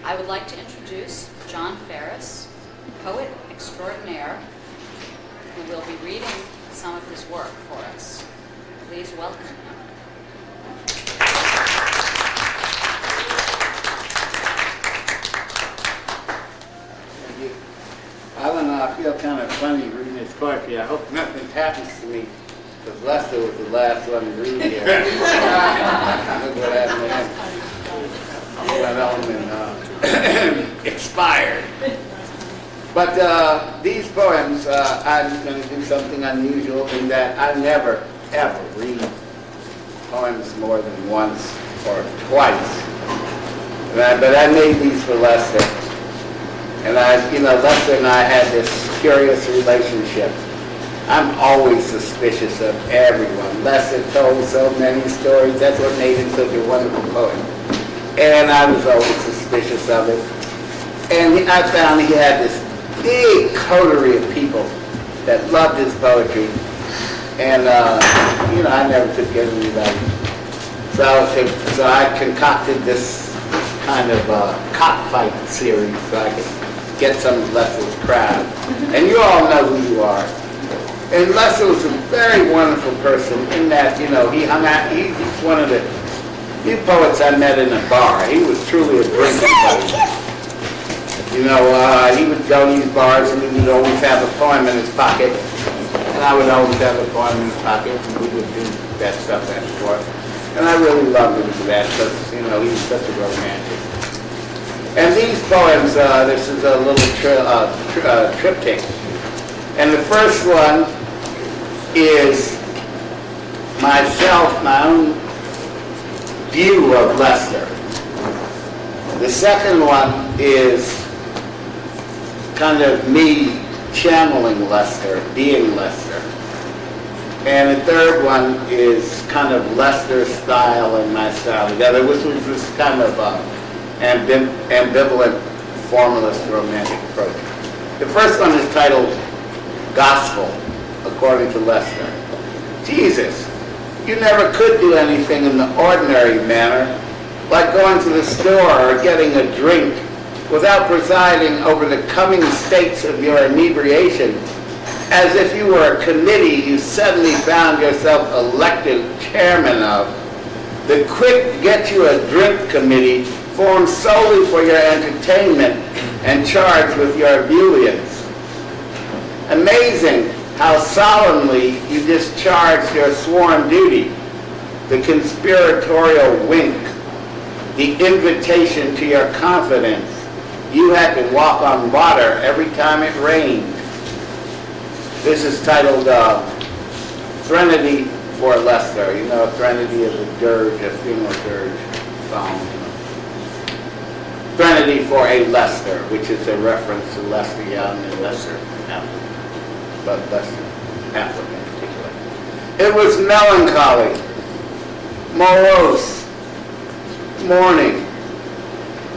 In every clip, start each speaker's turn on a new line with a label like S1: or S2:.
S1: I would like to introduce John Farris, poet extraordinaire, who will be reading some of his work for us. Please welcome him.
S2: Thank you. I don't know, I feel kind of funny reading this poetry. I hope nothing happens to me, because Lester was the last one to read here. Look what happened to him. He went home and expired. But these poems, I'm going to do something unusual in that I never, ever read poems more than once or twice. But I made these for Lester. And Lester and I had this curious relationship. I'm always suspicious of everyone. Lester told so many stories. That's what made him such a wonderful poet. And I was always suspicious of it. And I found he had this big coterie of people that loved his poetry. And, I never could get anybody. So I concocted this kind of cockfight series so I could get some of Lester's crowd. And you all know who you are. And Lester was a very wonderful person in that, he hung out, he's one of the few poets I met in a bar. He was truly a drinking poet. He would go to these bars and he would always have a poem in his pocket. And I would always have a poem in his pocket, and we would do that stuff and forth. And I really loved him for that because, he was such a romantic. And these poems, this is a little triptych. And the first one is myself, my own view of Lester. The second one is kind of me channeling Lester, being Lester. And the third one is kind of Lester's style and my style together, which was this kind of ambivalent, formalist, romantic approach. The first one is titled Gospel, according to Lester. Jesus, you never could do anything in the ordinary manner, like going to the store or getting a drink, without presiding over the coming states of your inebriation, as if you were a committee you suddenly found yourself elected chairman of. The Quick Get You a Drink Committee, formed solely for your entertainment and charged with your ebullience. Amazing how solemnly you discharged your sworn duty, the conspiratorial wink, the invitation to your confidence. You had to walk on water every time it rained. This is titled Threnody for Lester. Threnody is a dirge, a funeral dirge song. Threnody for a Lester, which is a reference to Lester Young and Lester Afflick. But Lester Afflick in particular. It was melancholy, morose, mourning,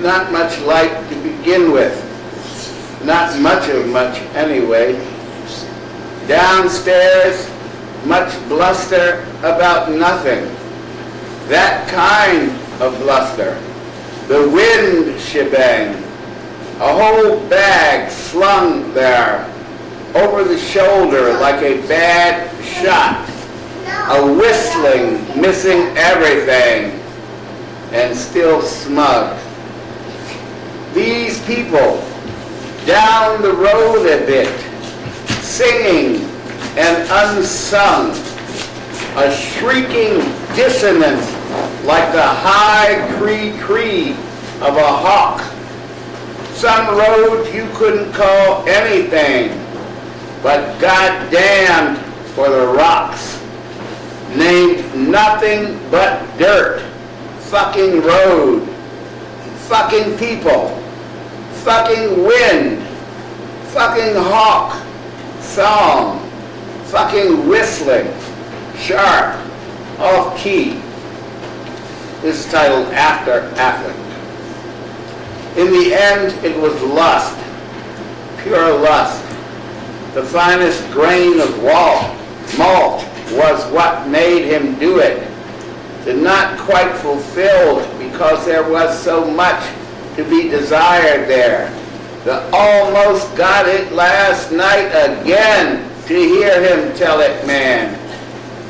S2: not much light to begin with, not much of much anyway. Downstairs, much bluster about nothing. That kind of bluster, the wind shebang, a whole bag slung there, over the shoulder like a bad shot, a whistling, missing everything, and still smug. These people, down the road a bit, singing and unsung, a shrieking dissonance like the high cree-cree of a hawk. Some road you couldn't call anything, but goddamned for the rocks, named nothing but dirt, fucking road, fucking people, fucking wind, fucking hawk, song, fucking whistling, sharp, off key. This is titled After Afflick. In the end, it was lust, pure lust. The finest grain of malt was what made him do it. The not quite fulfilled because there was so much to be desired there. The almost got it last night again, to hear him tell it, man.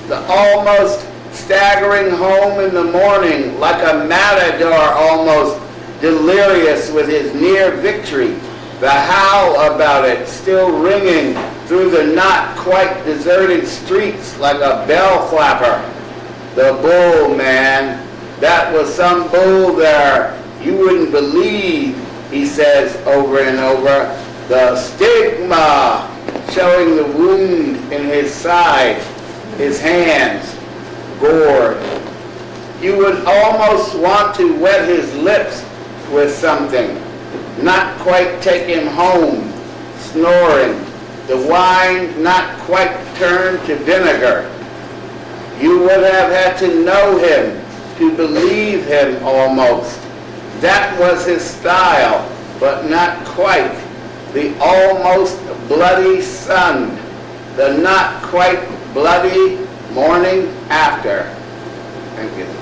S2: The almost staggering home in the morning like a matador, almost delirious with his near victory. The howl about it still ringing through the not quite deserted streets like a bell clapper. The bull, man. That was some bull there. You wouldn't believe, he says over and over. The stigma, showing the wound in his side, his hands, gored. You would almost want to wet his lips with something, not quite take him home, snoring, the wine not quite turned to vinegar. You would have had to know him, to believe him almost. That was his style, but not quite. The almost bloody sun, the not quite bloody morning after. Thank you.